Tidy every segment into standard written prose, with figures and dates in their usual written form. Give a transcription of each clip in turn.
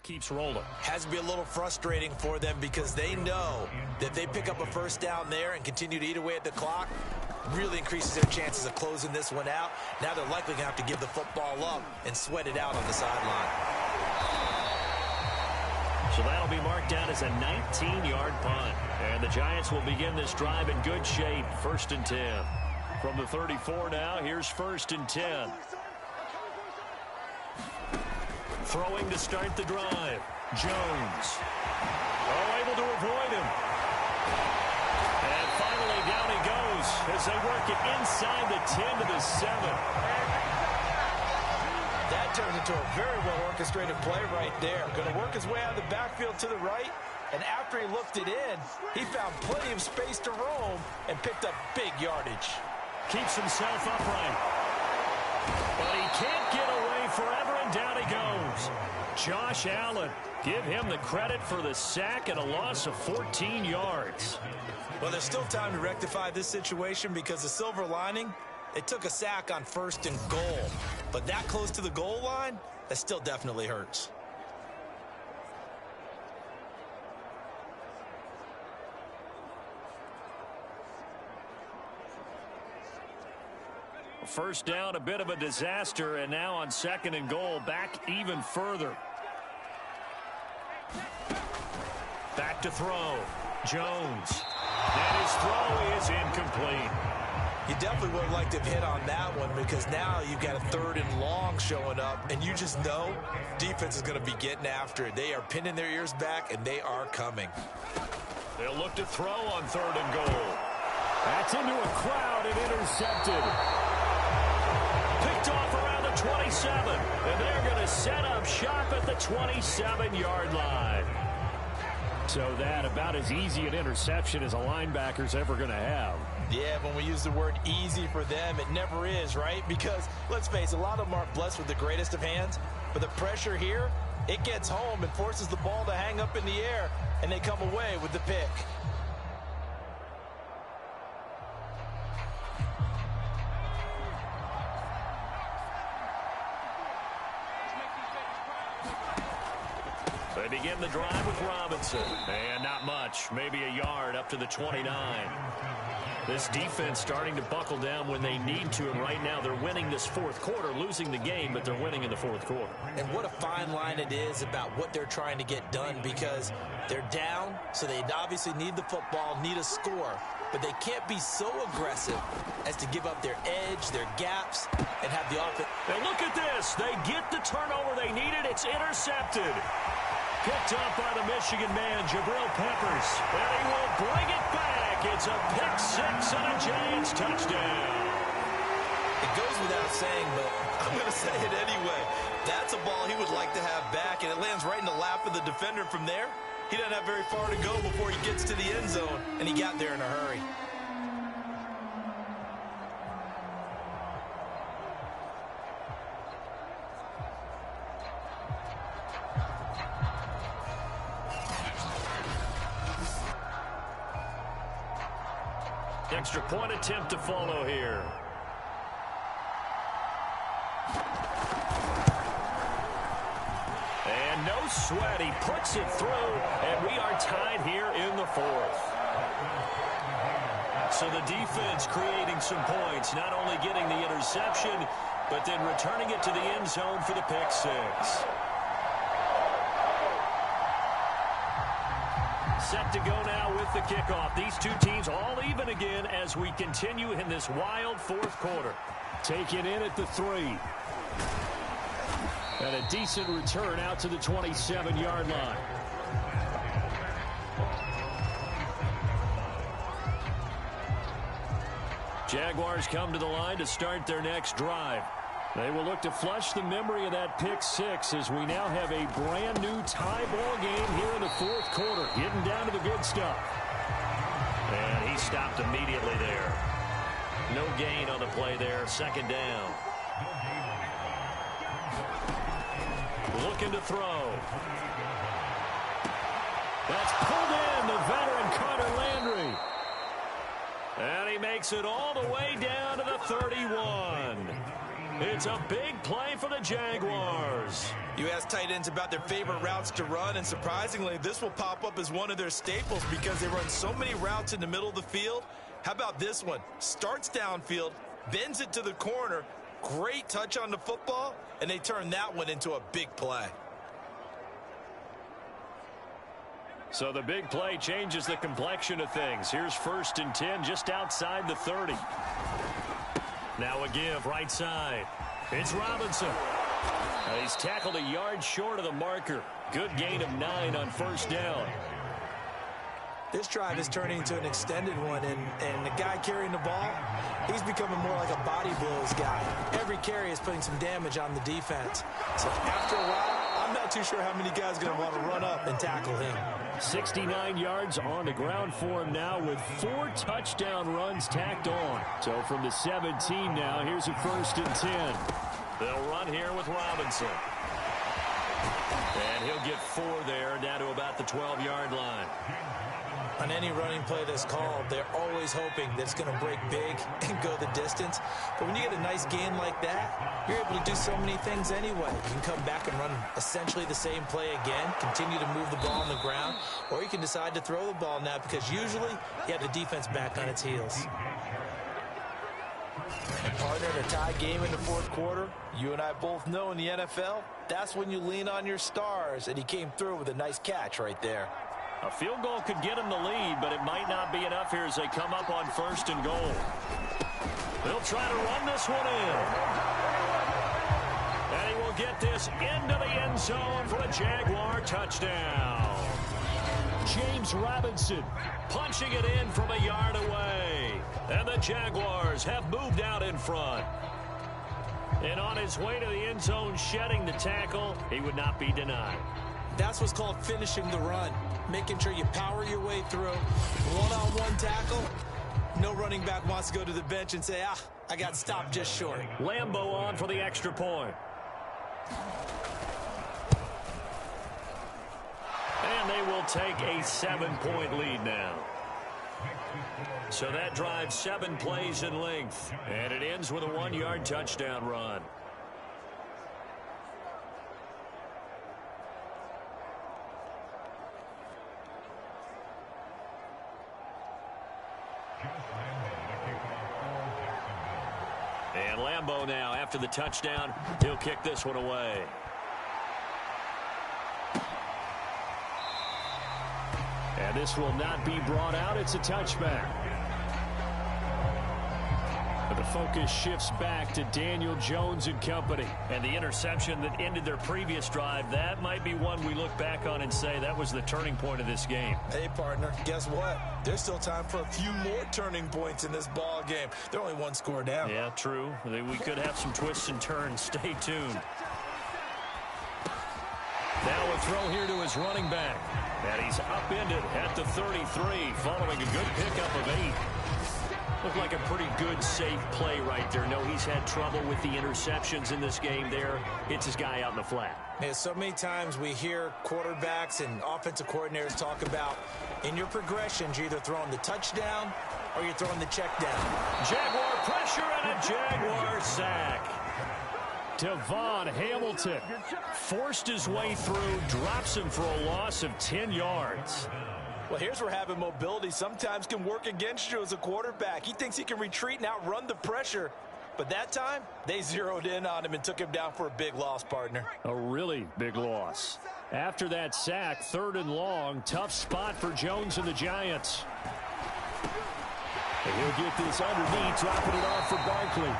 Keeps rolling. Has to be a little frustrating for them because they know that they pick up a first down there and continue to eat away at the clock, really increases their chances of closing this one out. Now they're likely going to have to give the football up and sweat it out on the sideline. So that'll be marked down as a 19-yard punt. And the Giants will begin this drive in good shape. 1st and 10. From the 34 now, here's 1st and 10. Throwing to start the drive. Jones. Able to avoid him. And finally down he goes as they work it inside the 10 to the 7. That turns into a very well-orchestrated play right there. Going to work his way out of the backfield to the right. And after he looked it in, he found plenty of space to roam and picked up big yardage. Keeps himself upright. But he can't get away forever, and down he goes. Josh Allen, give him the credit for the sack and a loss of 14 yards. Well, there's still time to rectify this situation because the silver lining, they took a sack on 1st and goal. But that close to the goal line, that still definitely hurts. First down, a bit of a disaster, and now on 2nd and goal, back even further. Back to throw. Jones. And his throw is incomplete. You definitely would have liked to have hit on that one because now you've got a 3rd and long showing up, and you just know defense is going to be getting after it. They are pinning their ears back, and they are coming. They'll look to throw on 3rd and goal. That's into a crowd and intercepted. Picked off around the 27, and they're going to set up shop at the 27-yard line. So that about as easy an interception as a linebacker's ever going to have. Yeah, when we use the word easy for them, it never is, right? Because, let's face it, a lot of them aren't blessed with the greatest of hands, but the pressure here, it gets home and forces the ball to hang up in the air, and they come away with the pick. They begin the drive with Robinson. And not much. Maybe a yard up to the 29. This defense starting to buckle down when they need to. And right now they're winning this 4th quarter. Losing the game, but they're winning in the 4th quarter. And what a fine line it is about what they're trying to get done because they're down, so they obviously need the football, need a score. But they can't be so aggressive as to give up their edge, their gaps, and have the offense. And look at this. They get the turnover they needed. It's intercepted. Picked up by the Michigan man, Jabril Peppers. And he will bring it back. It's a pick-6 and a Giants touchdown. It goes without saying, but I'm going to say it anyway. That's a ball he would like to have back, and it lands right in the lap of the defender from there. He doesn't have very far to go before he gets to the end zone, and he got there in a hurry. Extra point attempt to follow here. And no sweat. He puts it through, and we are tied here in the 4th. So the defense creating some points, not only getting the interception, but then returning it to the end zone for the pick-6. Set to go now with the kickoff. These two teams all even again as we continue in this wild 4th quarter. Taken in at the 3. And a decent return out to the 27-yard line. Jaguars come to the line to start their next drive. They will look to flush the memory of that pick-6 as we now have a brand-new tie ball game here in the 4th quarter. Getting down to the good stuff. And he stopped immediately there. No gain on the play there. 2nd down. Looking to throw. That's pulled in, the veteran Carter Landry. And he makes it all the way down to the 31. It's a big play for the Jaguars. You ask tight ends about their favorite routes to run, and surprisingly, this will pop up as one of their staples because they run so many routes in the middle of the field. How about this one? Starts downfield, bends it to the corner, great touch on the football, and they turn that one into a big play. So the big play changes the complexion of things. Here's 1st and 10 just outside the 30. Now a give right side. It's Robinson. He's tackled a yard short of the marker. Good gain of 9 on 1st down. This drive is turning into an extended one, and the guy carrying the ball, he's becoming more like a body blows guy. Every carry is putting some damage on the defense. So after a while, I'm not too sure how many guys are going to want to run up and tackle him. 69 yards on the ground for him now with 4 touchdown runs tacked on. So from the 17 now, here's a 1st and 10. They'll run here with Robinson. And he'll get 4 there, down to about the 12-yard line. On any running play that's called, they're always hoping that it's going to break big and go the distance. But when you get a nice gain like that, you're able to do so many things anyway. You can come back and run essentially the same play again, continue to move the ball on the ground, or you can decide to throw the ball now because usually you have the defense back on its heels. And partner, in a tie game in the 4th quarter, you and I both know in the NFL, that's when you lean on your stars, and he came through with a nice catch right there. A field goal could get him the lead, but it might not be enough here as they come up on 1st and goal. They'll try to run this one in. And he will get this into the end zone for a Jaguar touchdown. James Robinson punching it in from a yard away. And the Jaguars have moved out in front. And on his way to the end zone, shedding the tackle, he would not be denied. That's what's called finishing the run. Making sure you power your way through. One-on-one tackle. No running back wants to go to the bench and say, I got stopped just short. Lambo on for the extra point. And they will take a 7-point lead now. So that drives 7 plays in length. And it ends with a 1-yard touchdown run. And Lambo now, after the touchdown, he'll kick this one away. And this will not be brought out. It's a touchback. But the focus shifts back to Daniel Jones and company. And the interception that ended their previous drive, that might be one we look back on and say that was the turning point of this game. Hey, partner, guess what? There's still time for a few more turning points in this ball game. They're only 1 score down. Yeah, true. We could have some twists and turns. Stay tuned. Now a throw here to his running back. And he's upended at the 33 following a good pickup of 8. Looked like a pretty good, safe play right there. No, he's had trouble with the interceptions in this game there. Hits his guy out in the flat. Yeah, so many times we hear quarterbacks and offensive coordinators talk about in your progressions, you're either throwing the touchdown or you're throwing the check down. Jaguar pressure and a Jaguar sack. Devon Hamilton forced his way through, drops him for a loss of 10 yards. Well, here's where having mobility sometimes can work against you as a quarterback. He thinks he can retreat and outrun the pressure. But that time, they zeroed in on him and took him down for a big loss, partner. A really big loss. After that sack, 3rd and long, tough spot for Jones and the Giants. And he'll get this underneath, dropping it off for Barkley.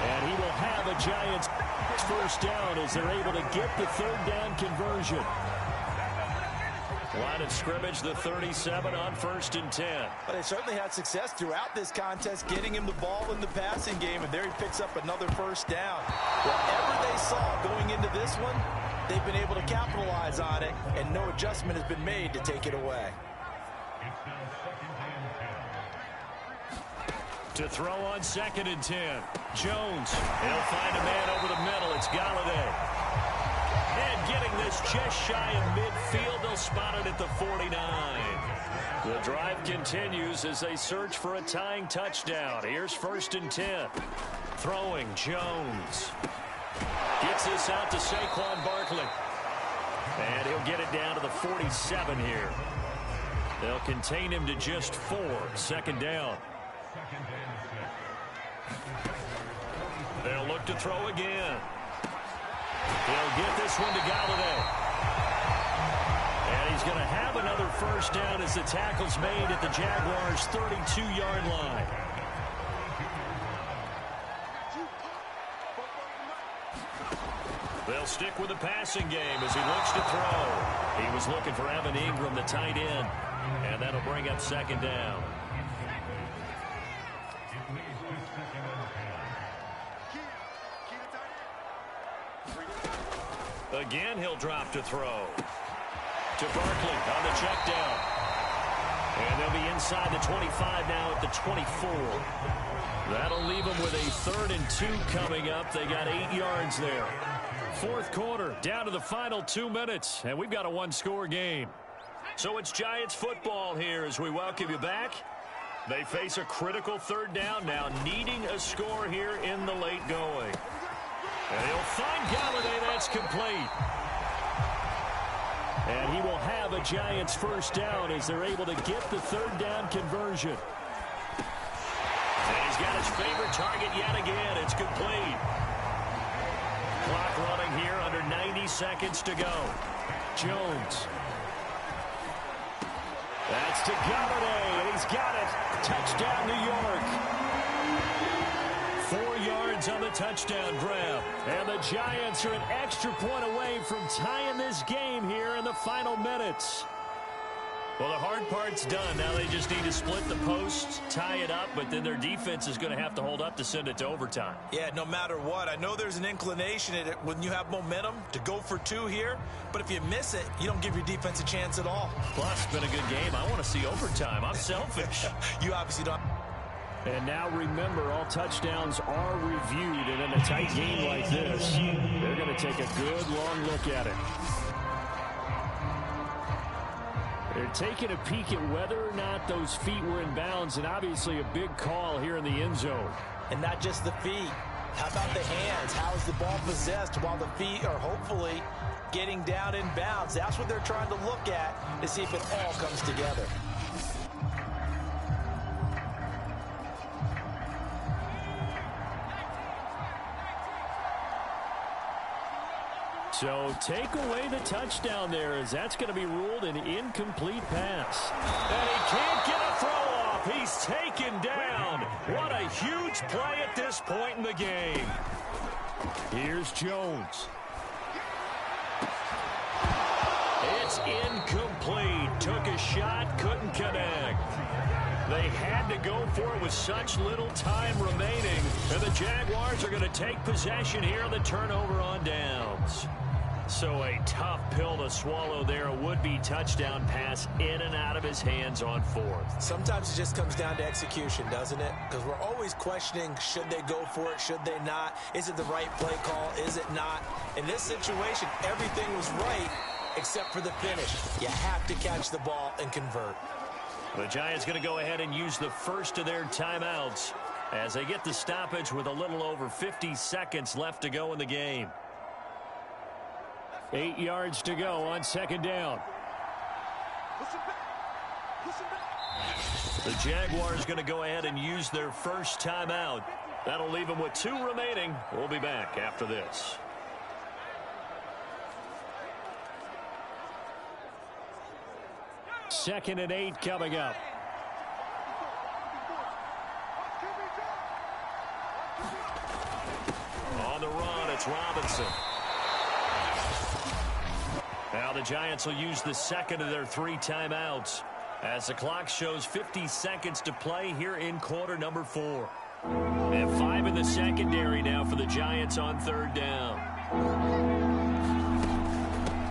And he will have a Giants 1st down as they're able to get the 3rd down conversion. Line of scrimmage, the 37 on 1st and 10. But they certainly had success throughout this contest, getting him the ball in the passing game, and there he picks up another 1st down. Whatever they saw going into this one, they've been able to capitalize on it, and no adjustment has been made to take it away. To throw on 2nd and 10. Jones, he'll find a man over the middle. It's Galladay. And getting this just shy of midfield. They'll spot it at the 49. The drive continues as they search for a tying touchdown. Here's 1st and 10. Throwing, Jones. Gets this out to Saquon Barkley. And he'll get it down to the 47 here. They'll contain him to just 4. 2nd down. They'll look to throw again. He'll get this one to Galladay. And he's going to have another 1st down as the tackle's made at the Jaguars' 32-yard line. They'll stick with the passing game as he looks to throw. He was looking for Evan Ingram, the tight end. And that'll bring up 2nd down. Again, he'll drop to throw. To Barkley on the check down. And they'll be inside the 25 now at the 24. That'll leave them with a 3rd and 2 coming up. They got 8 yards there. 4th quarter, down to the final 2 minutes, and we've got a 1-score game. So it's Giants football here as we welcome you back. They face a critical 3rd down now, needing a score here in the late going. And he'll find Galladay. That's complete. And he will have a Giants 1st down as they're able to get the 3rd down conversion. And he's got his favorite target yet again. It's complete. Clock running here, under 90 seconds to go. Jones. That's to Galladay, and he's got it. Touchdown, New York. 4 yards on the touchdown grab. And the Giants are an extra point away from tying this game here in the final minutes. Well, the hard part's done. Now they just need to split the posts, tie it up, but then their defense is going to have to hold up to send it to overtime. Yeah, no matter what. I know there's an inclination in it when you have momentum to go for 2 here, but if you miss it, you don't give your defense a chance at all. Plus, it's been a good game. I want to see overtime. I'm selfish. You obviously don't. And now remember, all touchdowns are reviewed, and in a tight game like this, they're going to take a good long look at it. They're taking a peek at whether or not those feet were in bounds, and obviously a big call here in the end zone. And not just the feet. How about the hands? How is the ball possessed while the feet are hopefully getting down in bounds? That's what they're trying to look at to see if it all comes together. So take away the touchdown there, as that's going to be ruled an incomplete pass. And he can't get a throw off. He's taken down. What a huge play at this point in the game. Here's Jones. It's incomplete. Took a shot, couldn't connect. They had to go for it with such little time remaining. And the Jaguars are going to take possession here on the turnover on downs. So a tough pill to swallow there. A would-be touchdown pass in and out of his hands on 4th. Sometimes it just comes down to execution, doesn't it? Because we're always questioning, should they go for it, should they not? Is it the right play call, is it not? In this situation, everything was right except for the finish. You have to catch the ball and convert. The Giants going to go ahead and use the first of their timeouts as they get the stoppage with a little over 50 seconds left to go in the game. 8 yards to go on 2nd down. The Jaguars going to go ahead and use their first timeout. That'll leave them with 2 remaining. We'll be back after this. Second and 8 coming up. On the run, it's Robinson. Now the Giants will use the second of their 3 timeouts as the clock shows 50 seconds to play here in quarter number 4. And 5 in the secondary now for the Giants on 3rd down.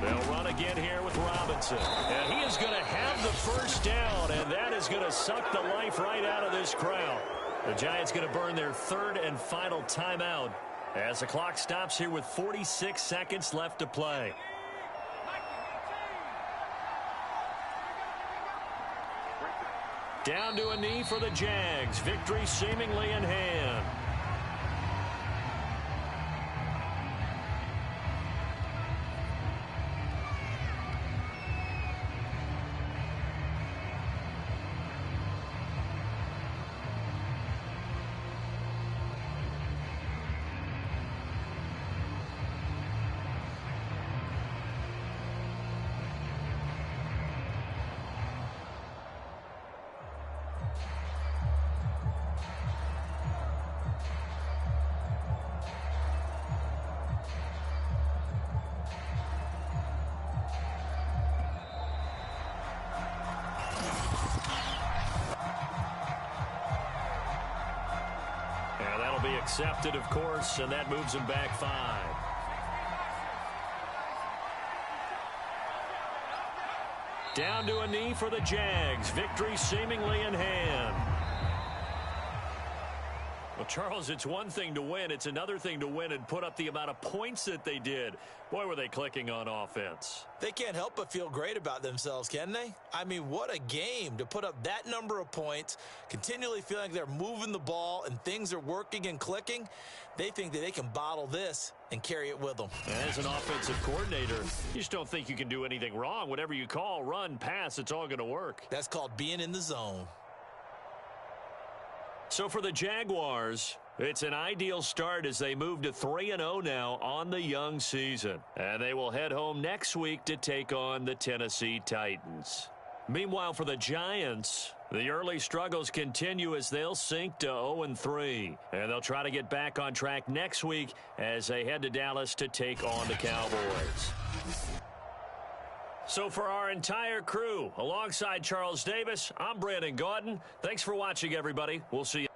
They'll run again here with Robinson. And he is going to have the first down, and that is going to suck the life right out of this crowd. The Giants going to burn their 3rd and final timeout as the clock stops here with 46 seconds left to play. Down to a knee for the Jags. Victory seemingly in hand. Be accepted, of course, and that moves him back 5. Down to a knee for the Jags. Victory seemingly in hand. Well, Charles, it's one thing to win. It's another thing to win and put up the amount of points that they did. Boy, were they clicking on offense. They can't help but feel great about themselves, can they? I mean, what a game to put up that number of points, continually feeling like they're moving the ball and things are working and clicking. They think that they can bottle this and carry it with them. As an offensive coordinator, you just don't think you can do anything wrong. Whatever you call, run, pass, it's all going to work. That's called being in the zone. So for the Jaguars, it's an ideal start as they move to 3-0 now on the young season. And they will head home next week to take on the Tennessee Titans. Meanwhile, for the Giants, the early struggles continue as they'll sink to 0-3. And they'll try to get back on track next week as they head to Dallas to take on the Cowboys. So for our entire crew, alongside Charles Davis, I'm Brandon Gaudin. Thanks for watching, everybody. We'll see you.